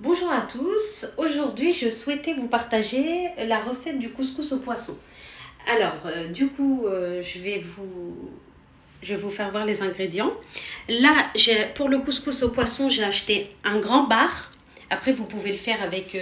Bonjour à tous, aujourd'hui je souhaitais vous partager la recette du couscous au poisson. Alors je vais vous faire voir les ingrédients. Là, pour le couscous au poisson, j'ai acheté un grand bar. Après vous pouvez le faire avec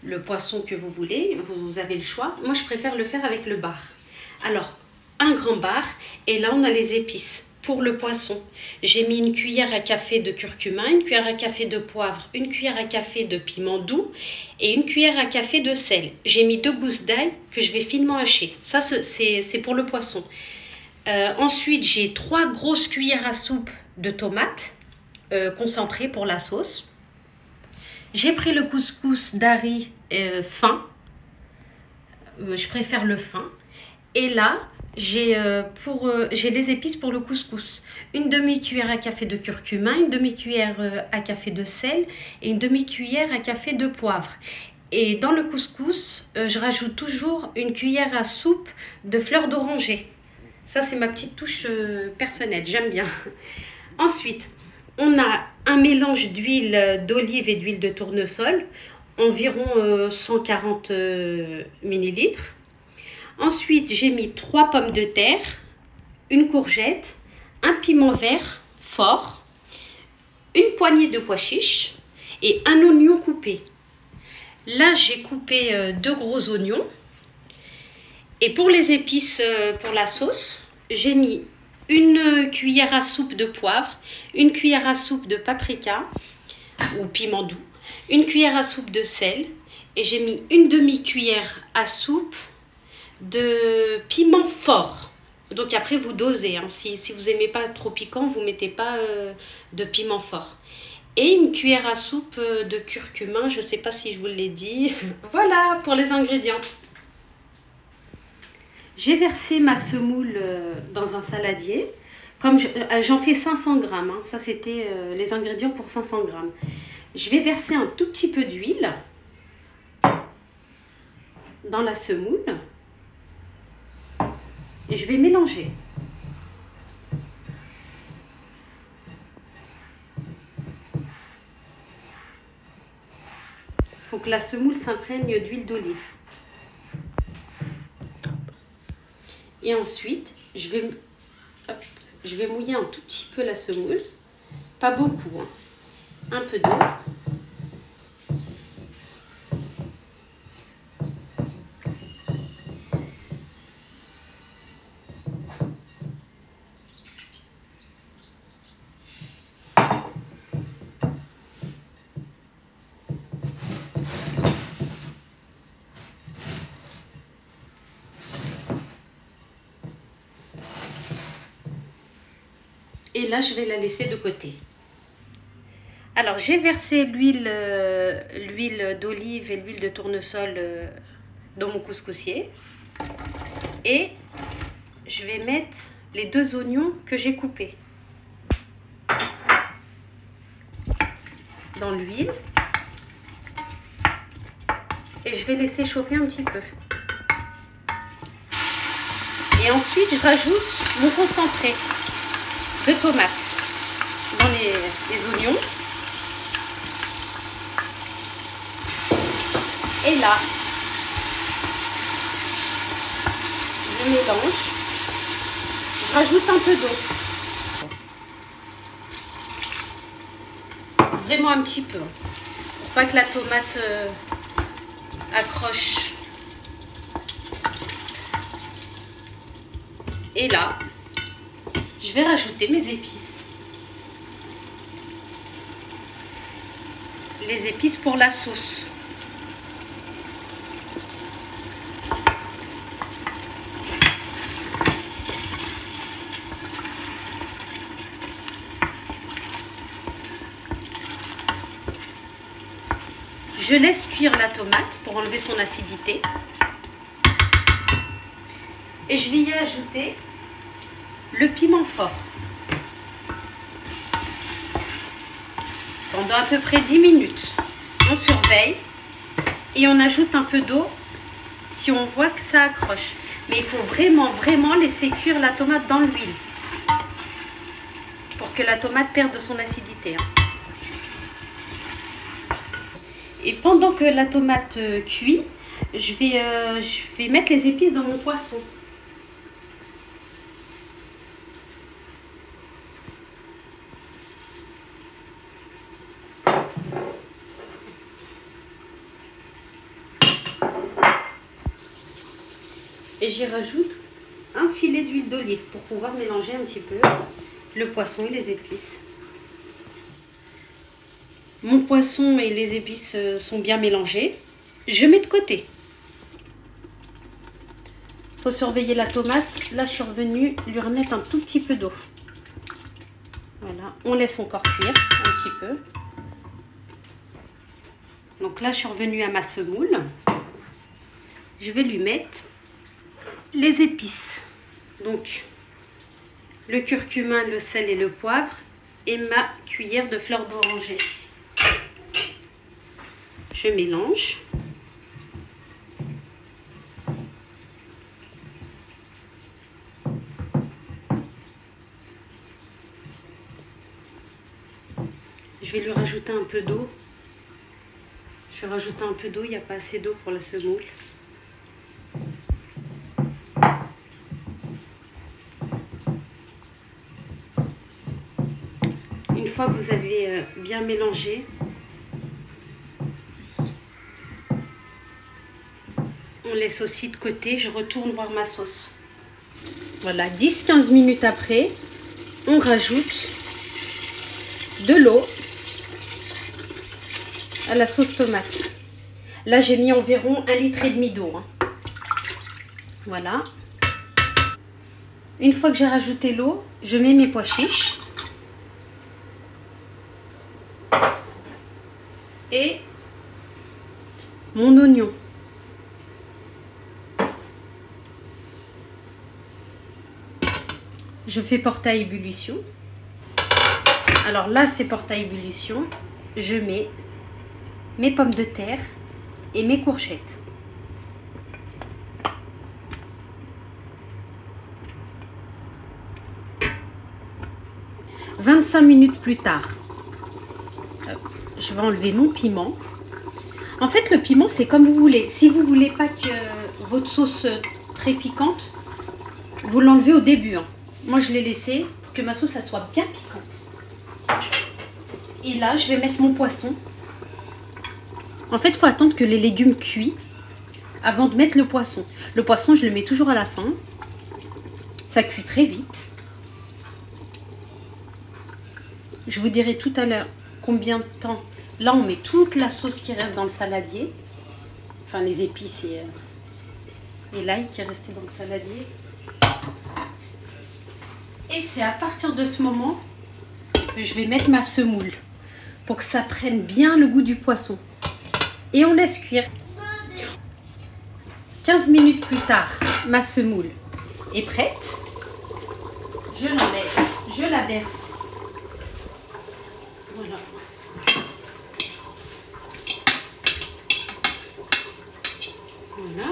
le poisson que vous voulez, vous avez le choix. Moi je préfère le faire avec le bar. Alors, un grand bar et là on a les épices. Pour le poisson, j'ai mis une cuillère à café de curcuma, une cuillère à café de poivre, une cuillère à café de piment doux et une cuillère à café de sel. J'ai mis 2 gousses d'ail que je vais finement hacher. Ça, c'est pour le poisson. Ensuite, j'ai 3 grosses cuillères à soupe de tomates concentrées pour la sauce. J'ai pris le couscous dari fin. Je préfère le fin. Et là, j'ai les épices pour le couscous. Une demi-cuillère à café de curcuma, une demi-cuillère à café de sel et une demi-cuillère à café de poivre. Et dans le couscous, je rajoute toujours une cuillère à soupe de fleurs d'oranger. Ça, c'est ma petite touche personnelle, j'aime bien. Ensuite, on a un mélange d'huile d'olive et d'huile de tournesol, environ 140 millilitres. Ensuite, j'ai mis 3 pommes de terre, une courgette, un piment vert fort, une poignée de pois chiches et un oignon coupé. Là, j'ai coupé 2 gros oignons. Et pour les épices pour la sauce, j'ai mis une cuillère à soupe de poivre, une cuillère à soupe de paprika ou piment doux, une cuillère à soupe de sel et j'ai mis une demi-cuillère à soupe de piment fort. Donc après vous dosez, hein. Si vous n'aimez pas trop piquant, vous ne mettez pas de piment fort. Et une cuillère à soupe de curcuma, je ne sais pas si je vous l'ai dit. Voilà pour les ingrédients. J'ai versé ma semoule dans un saladier. Comme j'en fais 500 grammes, hein. Ça c'était les ingrédients pour 500 grammes. Je vais verser un tout petit peu d'huile dans la semoule. Et je vais mélanger. Il faut que la semoule s'imprègne d'huile d'olive. Et ensuite, je vais mouiller un tout petit peu la semoule. Pas beaucoup, hein. Un peu d'eau. Et là, je vais la laisser de côté. Alors, j'ai versé l'huile d'olive et l'huile de tournesol dans mon couscoussier. Et je vais mettre les 2 oignons que j'ai coupés dans l'huile. Et je vais laisser chauffer un petit peu. Et ensuite, je rajoute mon concentré de tomates dans les oignons. Et là, je mélange. Je rajoute un peu d'eau. Vraiment un petit peu. Pour pas que la tomate accroche. Et là, je vais rajouter mes épices. Les épices pour la sauce. Je laisse cuire la tomate pour enlever son acidité. Et je vais y ajouter le piment fort. Pendant à peu près 10 minutes, on surveille et on ajoute un peu d'eau si on voit que ça accroche. Mais il faut vraiment laisser cuire la tomate dans l'huile pour que la tomate perde son acidité. Et pendant que la tomate cuit, je vais mettre les épices dans mon poisson. Et j'y rajoute un filet d'huile d'olive pour pouvoir mélanger un petit peu le poisson et les épices. Mon poisson et les épices sont bien mélangés. Je mets de côté. Il faut surveiller la tomate. Là, je suis revenue lui remettre un tout petit peu d'eau. Voilà, on laisse encore cuire un petit peu. Donc là, je suis revenue à ma semoule. Je vais lui mettre les épices. Donc, le curcuma, le sel et le poivre et ma cuillère de fleur d'oranger. Je mélange. Je vais lui rajouter un peu d'eau. Je vais rajouter un peu d'eau, il n'y a pas assez d'eau pour la semoule. Une fois que vous avez bien mélangé, on laisse aussi de côté. Je retourne voir ma sauce. Voilà, 10-15 minutes après, on rajoute de l'eau à la sauce tomate. Là, j'ai mis environ 1,5 litre d'eau. Voilà. Une fois que j'ai rajouté l'eau, je mets mes pois chiches. Et mon oignon. Je fais porter à ébullition. Alors là, c'est porté à ébullition. Je mets mes pommes de terre et mes courgettes. « 25 minutes plus tard, je vais enlever mon piment. En fait, le piment, c'est comme vous voulez. Si vous voulez pas que votre sauce très piquante, vous l'enlevez au début. Moi, je l'ai laissé pour que ma sauce elle soit bien piquante. Et là, je vais mettre mon poisson. En fait, il faut attendre que les légumes cuisent avant de mettre le poisson. Le poisson, je le mets toujours à la fin. Ça cuit très vite. Je vous dirai tout à l'heure combien de temps. Là, on met toute la sauce qui reste dans le saladier. Enfin, les épices et l'ail qui est resté dans le saladier. Et c'est à partir de ce moment que je vais mettre ma semoule pour que ça prenne bien le goût du poisson. Et on laisse cuire. 15 minutes plus tard, ma semoule est prête. Je l'enlève, je la verse. Voilà. Voilà.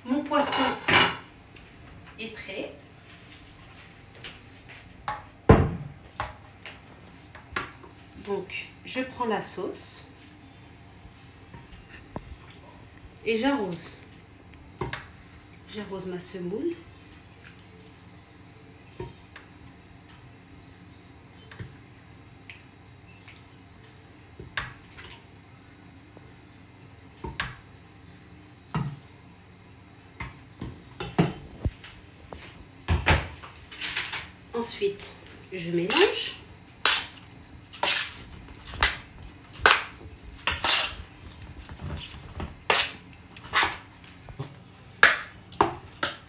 Mon poisson est prêt. Donc, je prends la sauce et j'arrose. J'arrose ma semoule. Ensuite, je mélange.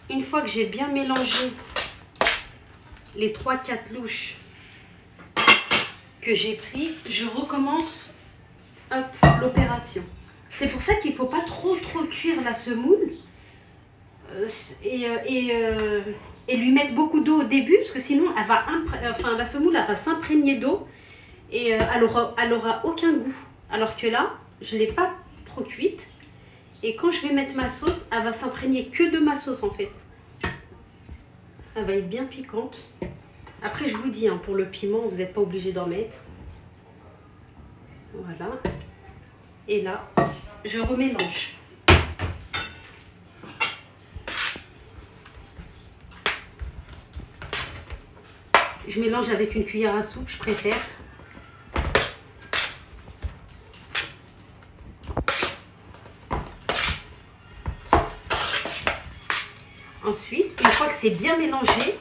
Une fois que j'ai bien mélangé les 3-4 louches que j'ai pris, je recommence l'opération. C'est pour ça qu'il ne faut pas trop cuire la semoule et lui mettre beaucoup d'eau au début, parce que sinon elle va la semoule elle va s'imprégner d'eau et elle aura aucun goût. Alors que là, je ne l'ai pas trop cuite. Et quand je vais mettre ma sauce, elle va s'imprégner que de ma sauce en fait. Elle va être bien piquante. Après, je vous dis, hein, pour le piment, vous n'êtes pas obligé d'en mettre. Voilà. Et là, je remélange. Je mélange avec une cuillère à soupe, je préfère. Ensuite, une fois que c'est bien mélangé,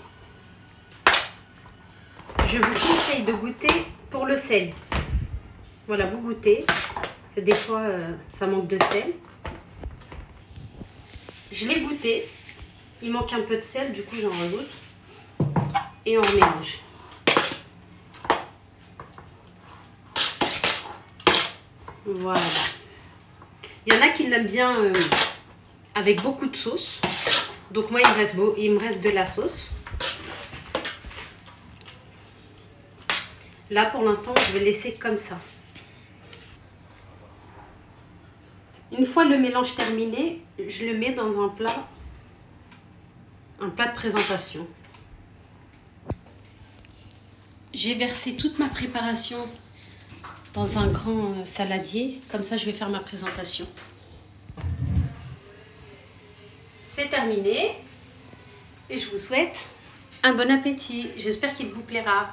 je vous conseille de goûter pour le sel. Voilà, vous goûtez. Des fois, ça manque de sel. Je l'ai goûté. Il manque un peu de sel, du coup, j'en rajoute. Et on mélange. Voilà. Il y en a qui l'aiment bien avec beaucoup de sauce. Donc moi, il me reste de la sauce. Là, pour l'instant, je vais laisser comme ça. Une fois le mélange terminé, je le mets dans un plat de présentation. J'ai versé toute ma préparation dans un grand saladier. Comme ça, je vais faire ma présentation. C'est terminé. Et je vous souhaite un bon appétit. J'espère qu'il vous plaira.